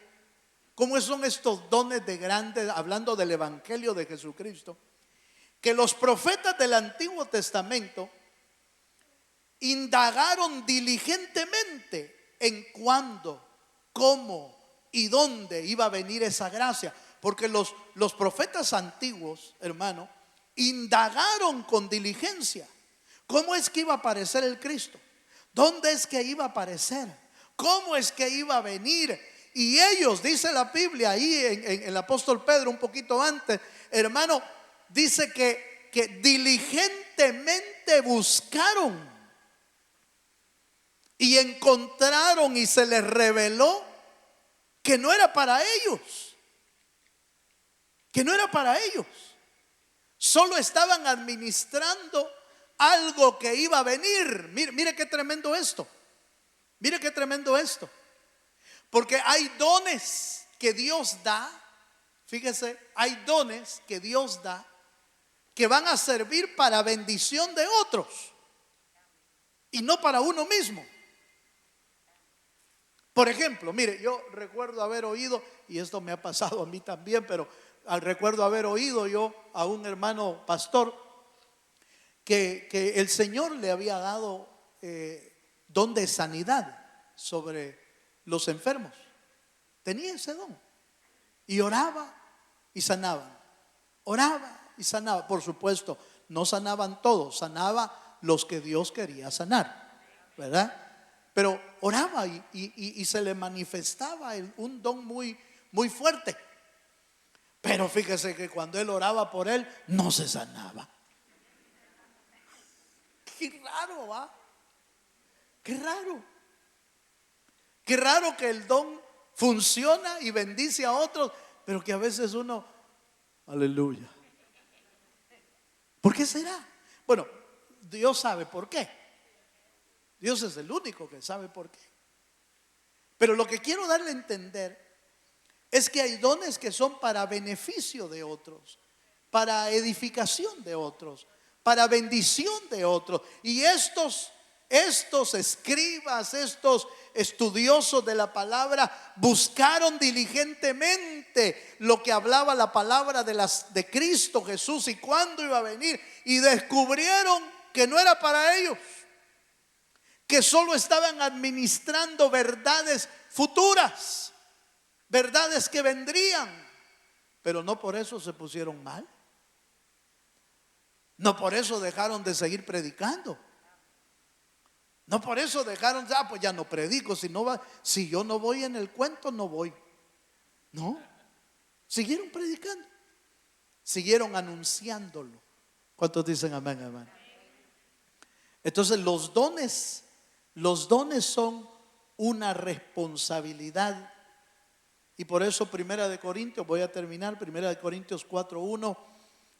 cómo son estos dones de grande, hablando del evangelio de Jesucristo, que los profetas del Antiguo Testamento indagaron diligentemente en cuándo, cómo y dónde iba a venir esa gracia, porque los profetas antiguos, hermano, indagaron con diligencia cómo es que iba a aparecer el Cristo, dónde es que iba a aparecer, cómo es que iba a venir. Y ellos, dice la Biblia ahí en el apóstol Pedro un poquito antes, hermano, dice que diligentemente buscaron y encontraron, y se les reveló que no era para ellos, que no era para ellos. Solo estaban administrando algo que iba a venir. Mire qué tremendo esto. Mire qué tremendo esto. Porque hay dones que Dios da. Fíjese, hay dones que Dios da que van a servir para bendición de otros y no para uno mismo. Por ejemplo, mire, yo recuerdo haber oído, y esto me ha pasado a mí también, pero recuerdo haber oído yo a un hermano pastor que el Señor le había dado don de sanidad sobre los enfermos. Tenía ese don y oraba y sanaban, oraba y sanaba. Por supuesto, no sanaban todos, sanaba los que Dios quería sanar, ¿verdad? Pero oraba y se le manifestaba un don muy, muy fuerte. Pero fíjese que cuando él oraba por él, no se sanaba. Qué raro, ¿va? Qué raro. Qué raro que el don funciona y bendice a otros, pero que a veces uno, aleluya. ¿Por qué será? Bueno, Dios sabe por qué. Dios es el único que sabe por qué. Pero lo que quiero darle a entender es que hay dones que son para beneficio de otros, para edificación de otros, para bendición de otros. Y estos escribas, estos estudiosos de la palabra, buscaron diligentemente lo que hablaba la palabra de Cristo Jesús y cuándo iba a venir, y descubrieron que no era para ellos, que solo estaban administrando verdades futuras, verdades que vendrían. Pero no por eso se pusieron mal, no por eso dejaron de seguir predicando, no por eso dejaron, pues ya no predico, si yo no voy en el cuento, no voy. No, siguieron predicando, siguieron anunciándolo. ¿Cuántos dicen amén, hermano? Entonces los dones son una responsabilidad. Y por eso Primera de Corintios, voy a terminar, Primera de Corintios 4:1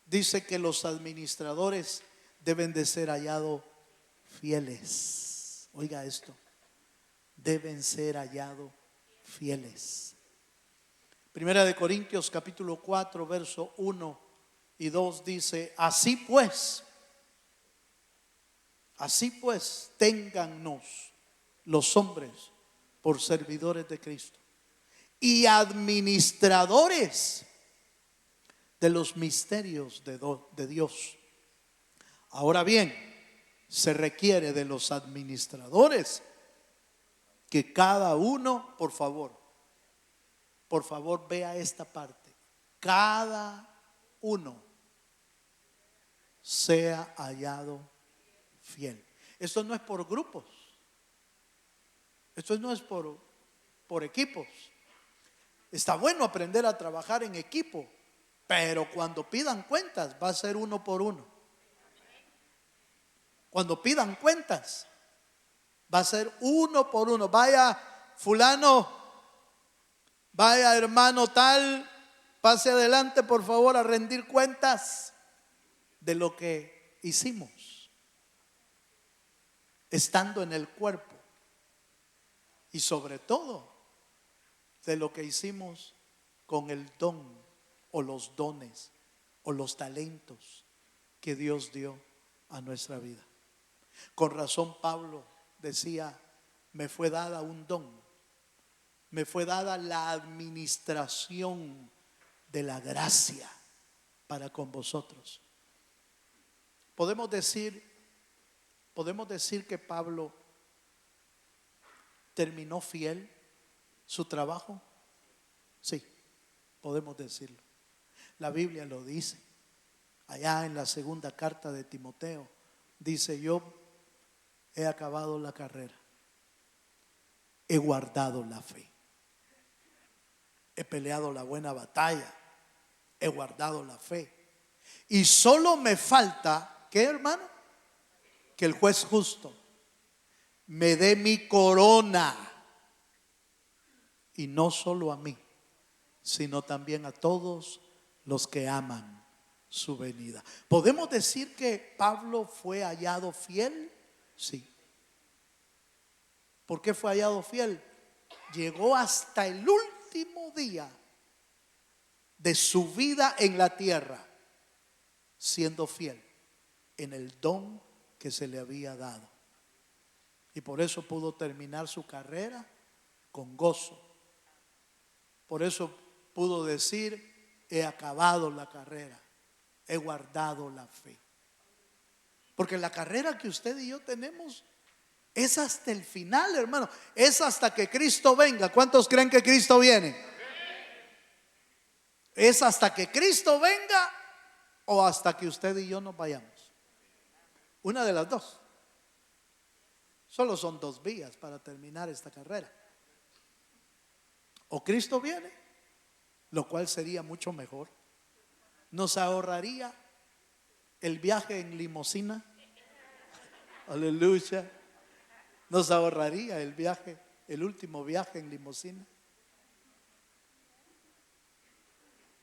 dice que los administradores deben de ser hallados fieles. Oiga esto, deben ser hallados fieles. Primera de Corintios capítulo 4 verso 1 y 2 dice: así pues, téngannos los hombres por servidores de Cristo y administradores de los misterios de Dios. Ahora bien, se requiere de los administradores que cada uno, por favor vea esta parte, cada uno sea hallado fiel. Esto no es por grupos, esto no es por equipos. Está bueno aprender a trabajar en equipo, pero cuando pidan cuentas va a ser uno por uno. Cuando pidan cuentas va a ser uno por uno. Vaya fulano, vaya hermano tal, pase adelante por favor a rendir cuentas de lo que hicimos estando en el cuerpo, y sobre todo de lo que hicimos con el don o los dones o los talentos que Dios dio a nuestra vida. Con razón Pablo decía: me fue dada un don, me fue dada la administración de la gracia para con vosotros. Podemos decir que Pablo terminó fiel su trabajo. Sí, podemos decirlo. La Biblia lo dice. Allá en la segunda carta de Timoteo dice: yo he acabado la carrera, he guardado la fe, he peleado la buena batalla, he guardado la fe, y solo me falta, ¿qué, hermano? Que el juez justo me dé mi corona, y no solo a mí, sino también a todos los que aman su venida. ¿Podemos decir que Pablo fue hallado fiel? Sí. ¿Por qué fue hallado fiel? Llegó hasta el último día de su vida en la tierra siendo fiel en el don que se le había dado, y por eso pudo terminar su carrera con gozo. Por eso pudo decir: he acabado la carrera, he guardado la fe. Porque la carrera que usted y yo tenemos es hasta el final, hermano. Es hasta que Cristo venga. ¿Cuántos creen que Cristo viene? Es hasta que Cristo venga o hasta que usted y yo nos vayamos. Una de las dos. Solo son dos vías para terminar esta carrera. O Cristo viene, lo cual sería mucho mejor. Nos ahorraría el viaje en limusina. Aleluya. Nos ahorraría el viaje, el último viaje en limusina.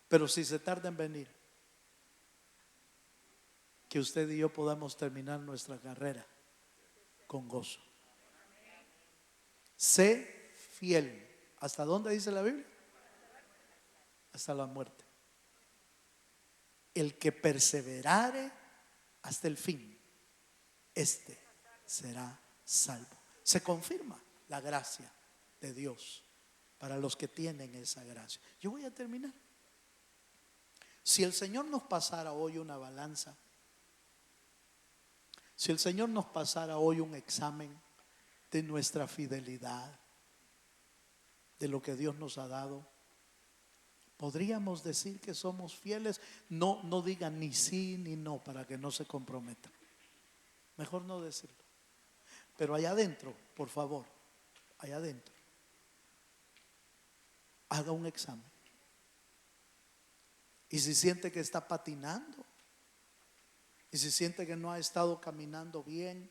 Pero si se tarda en venir, que usted y yo podamos terminar nuestra carrera con gozo. Sé fiel. ¿Hasta dónde dice la Biblia? Hasta la muerte. El que perseverare hasta el fin, este será salvo. Se confirma la gracia de Dios para los que tienen esa gracia. Yo voy a terminar. Si el Señor nos pasara hoy una balanza, si el Señor nos pasara hoy un examen de nuestra fidelidad, de lo que Dios nos ha dado, ¿podríamos decir que somos fieles? No digan ni sí ni no para que no se comprometan. Mejor no decirlo. Pero allá adentro, por favor, allá adentro, haga un examen. Y si siente que está patinando, y si siente que no ha estado caminando bien,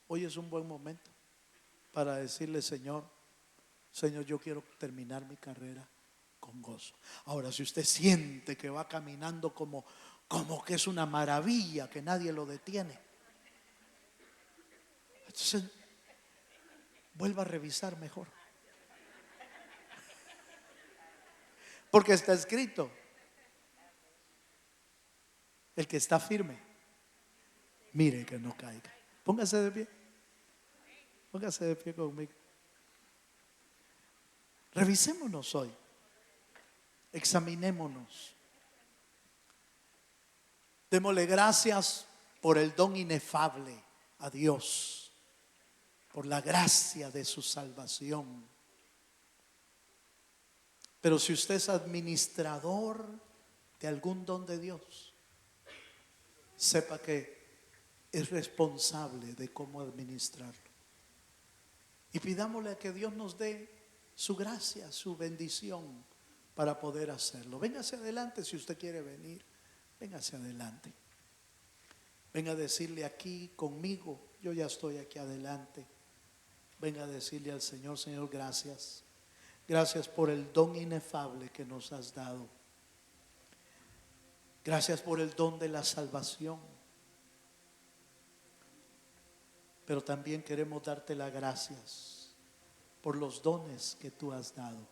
hoy es un buen momento para decirle: Señor, yo quiero terminar mi carrera con gozo. Ahora, si usted siente que va caminando como que es una maravilla, que nadie lo detiene, entonces vuelva a revisar mejor. Porque está escrito: el que está firme, mire que no caiga. Póngase de pie. Póngase de pie conmigo. Revisémonos hoy. Examinémonos. Démosle gracias por el don inefable a Dios, por la gracia de su salvación. Pero si usted es administrador de algún don de Dios, sepa que es responsable de cómo administrarlo. Y pidámosle a que Dios nos dé su gracia, su bendición para poder hacerlo. Véngase adelante si usted quiere venir. Véngase adelante. Venga a decirle aquí conmigo, yo ya estoy aquí adelante. Venga a decirle al Señor: Señor, gracias. Gracias por el don inefable que nos has dado. Gracias por el don de la salvación. Pero también queremos darte las gracias por los dones que tú has dado,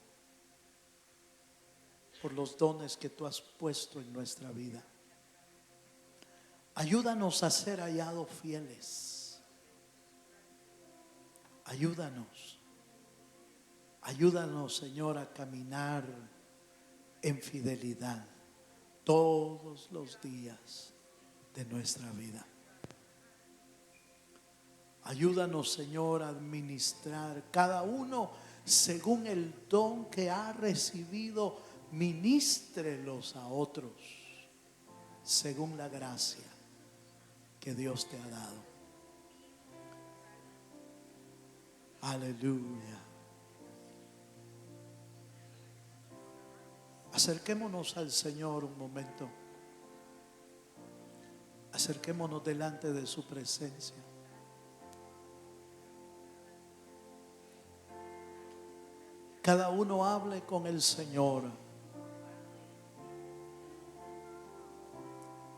por los dones que tú has puesto en nuestra vida. Ayúdanos a ser hallados fieles. Ayúdanos. Ayúdanos, Señor, a caminar en fidelidad todos los días de nuestra vida. Ayúdanos, Señor, a administrar cada uno según el don que ha recibido. Ministrelos a otros según la gracia que Dios te ha dado. Aleluya. Acerquémonos al Señor un momento. Acerquémonos delante de su presencia. Cada uno hable con el Señor.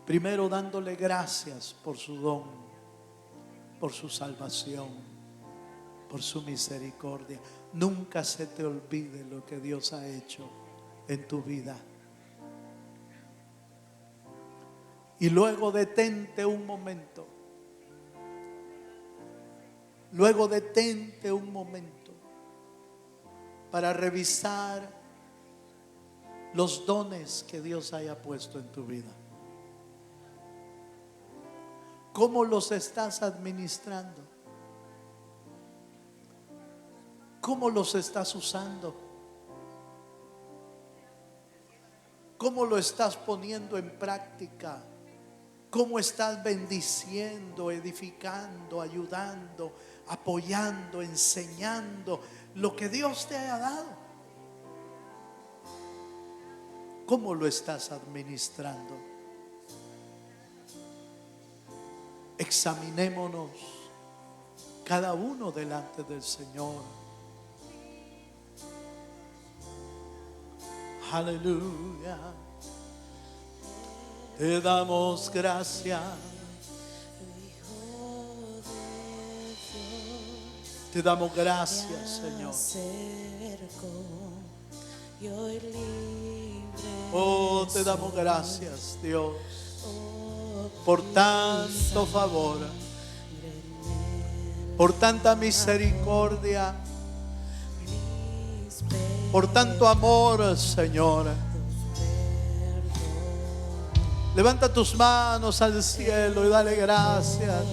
Primero dándole gracias por su don, por su salvación, por su misericordia. Nunca se te olvide lo que Dios ha hecho en tu vida. Y luego detente un momento. Luego detente un momento para revisar los dones que Dios haya puesto en tu vida. ¿Cómo los estás administrando? ¿Cómo los estás usando? ¿Cómo lo estás poniendo en práctica? ¿Cómo estás bendiciendo, edificando, ayudando, apoyando, enseñando lo que Dios te haya dado? ¿Cómo lo estás administrando? Examinémonos cada uno delante del Señor. Aleluya. Te damos gracias. Te damos gracias, Señor. Oh, te damos gracias, Dios, por tanto favor, por tanta misericordia, por tanto amor, Señor. Levanta tus manos al cielo y dale gracias.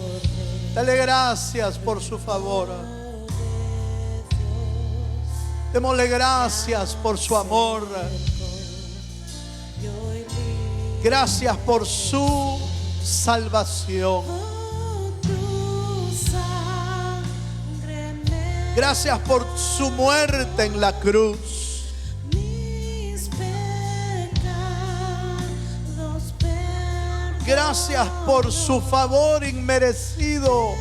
Dale gracias por su favor. Démosle gracias por su amor. Gracias por su salvación. Gracias por su muerte en la cruz. Gracias por su favor inmerecido.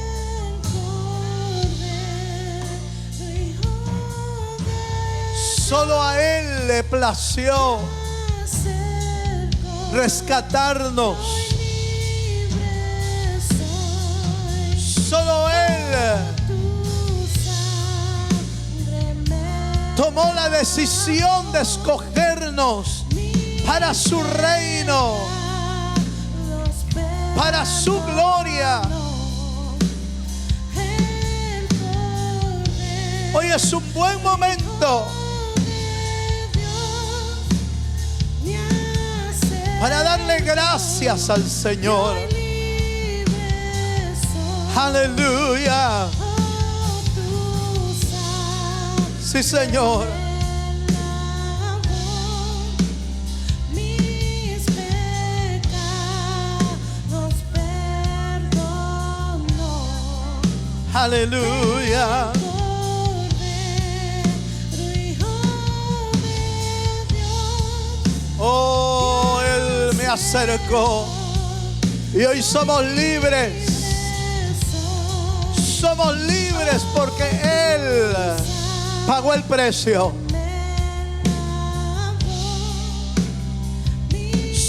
Solo a Él le plació rescatarnos. Solo Él tomó la decisión de escogernos para su reino, para su gloria. es un buen momento para darle gracias al Señor. Aleluya. Sí, Señor. Aleluya. Oh, Él me acercó y hoy somos libres. Somos libres porque Él pagó el precio.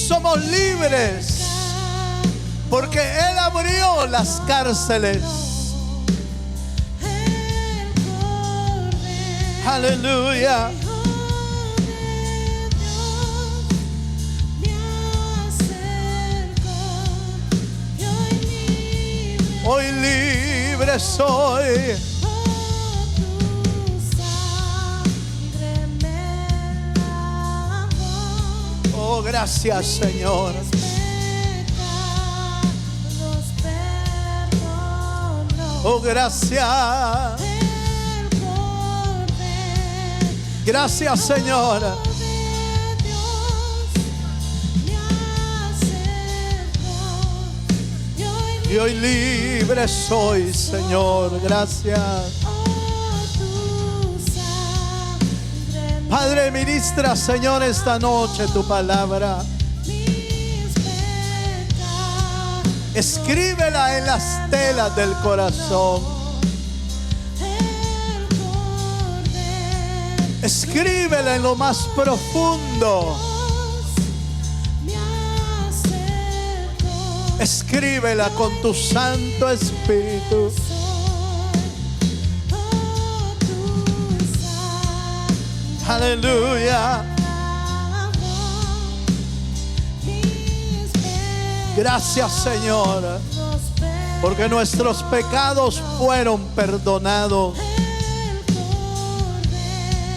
Somos libres porque Él abrió las cárceles. Aleluya. Hoy libre soy. Oh, gracias, Señor. Oh, gracias. Gracias, Señor. Y hoy libre soy, Señor. Gracias. Padre, ministra, Señor, esta noche tu palabra. Escríbela en las telas del corazón. Escríbela en lo más profundo. Escríbela con tu Santo Espíritu. Aleluya. Gracias, Señor, porque nuestros pecados fueron perdonados.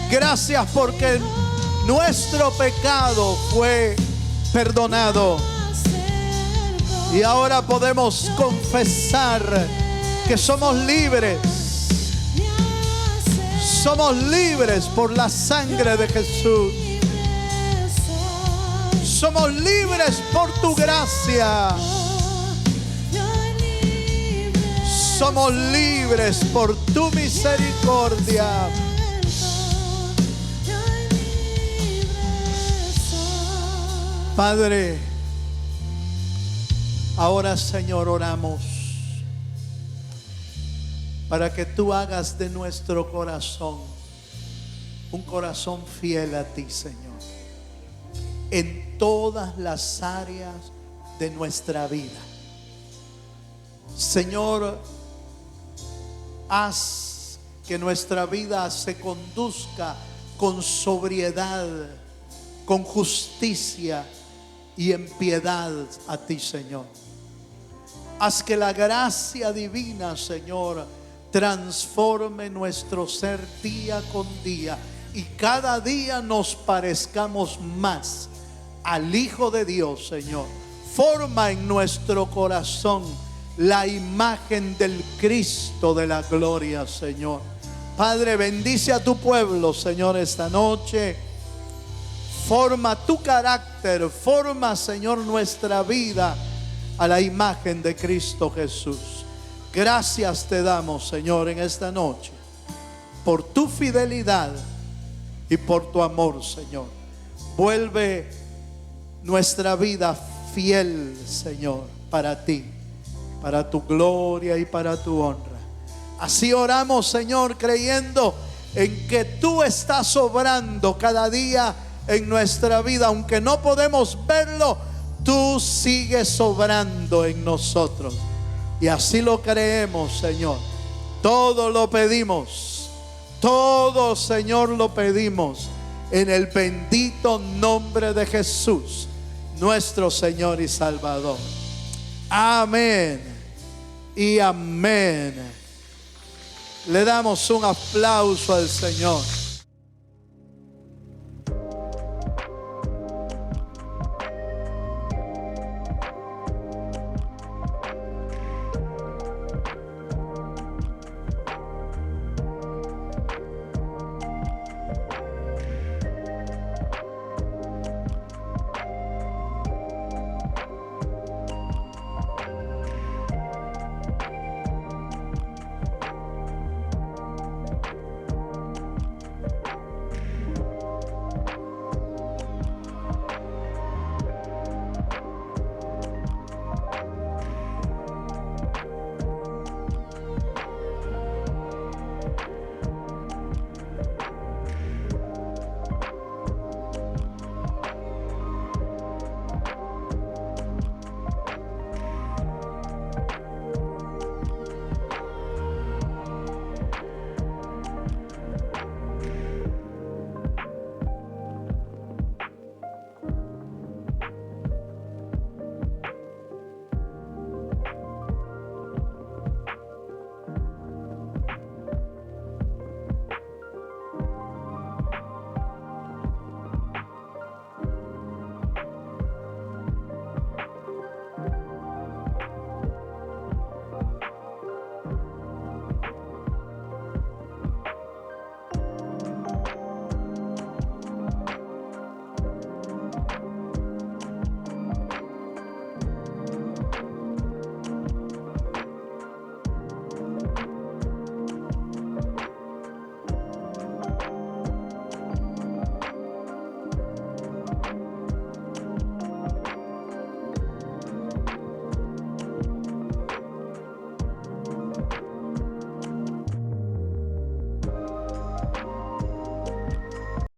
Gracias porque nuestro pecado fue perdonado. Y ahora podemos confesar que somos libres. Somos libres por la sangre de Jesús. Somos libres por tu gracia. Somos libres por tu misericordia. Padre, ahora, Señor, oramos para que tú hagas de nuestro corazón un corazón fiel a ti, Señor, en todas las áreas de nuestra vida. Señor, haz que nuestra vida se conduzca con sobriedad, con justicia y en piedad a ti, Señor. Haz que la gracia divina, Señor, transforme nuestro ser día con día y cada día nos parezcamos más al Hijo de Dios, Señor. Forma en nuestro corazón la imagen del Cristo de la gloria, Señor. Padre, bendice a tu pueblo, Señor, esta noche. Forma tu carácter, forma, Señor, nuestra vida a la imagen de Cristo Jesús. Gracias te damos, Señor, en esta noche por tu fidelidad y por tu amor, Señor. Vuelve nuestra vida fiel, Señor, para ti, para tu gloria y para tu honra. Así oramos, Señor, creyendo en que tú estás obrando cada día en nuestra vida. Aunque no podemos verlo, tú sigues obrando en nosotros. Y así lo creemos, Señor. Todo lo pedimos. Todo, Señor, lo pedimos en el bendito nombre de Jesús, nuestro Señor y Salvador. Amén y amén. Le damos un aplauso al Señor.